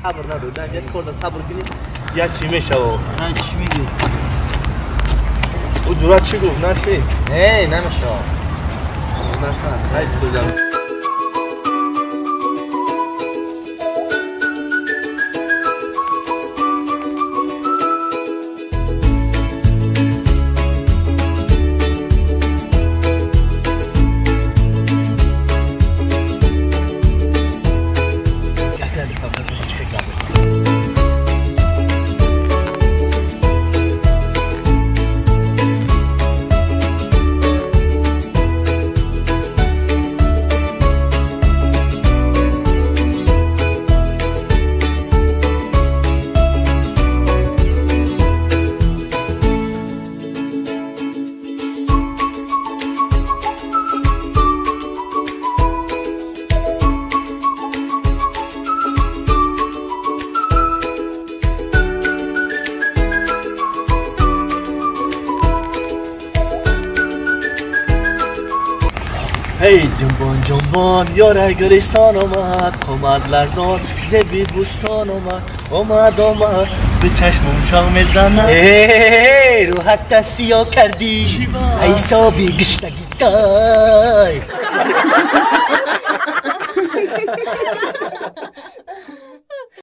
صبر نداره نه یک خورده صبر کنی یا چی میشه نه چی میگی؟ او جورا چی گفت نه چی؟ نه نمیشه نه خیلی تو جان ای جنبان جنبان یار گلستان آمد لرزان زبی بوستان آمد به چشمم شام میزنه ای روحت سیاه کردی ای سابی گشتگی تای